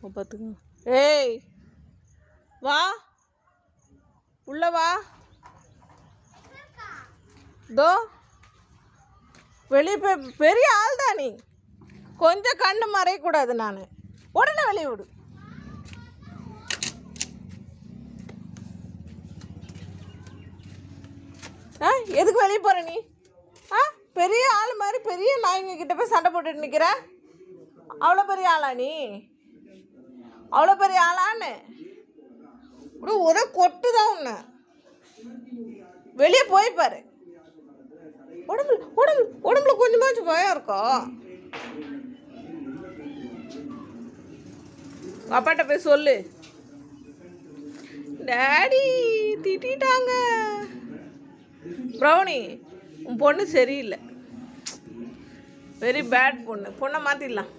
பார்த்துக்கோங்க. ஏய் வா, உள்ள வா. தோ வெளியே போய் பெரிய ஆள் தான் நீ, கொஞ்சம் கண்ணு மறையக்கூடாது. நான் உடனே வெளியே விடு. எதுக்கு வெளியே போகிற நீ? பெரிய ஆள் மாதிரி பெரிய நாய்ங்க கிட்ட போய் சண்டை போட்டுட்டு நிற்கிற. அவ்வளோ பெரிய ஆளா நீ? அவ்வளோ பெரிய ஆளான்னு இப்படி ஒரே கொட்டு தான் உன்னை. வெளியே போய் பாரு. உடம்புல கொஞ்சமாச்சும் பயம் இருக்கும். அப்பாட்ட போய் சொல்லு, டேடி திட்டாங்க. ப்ரௌனி, உன் பொண்ணு சரியில்லை, வெரி பேட் பொண்ணு. பொண்ணை மாற்றிடலாம்.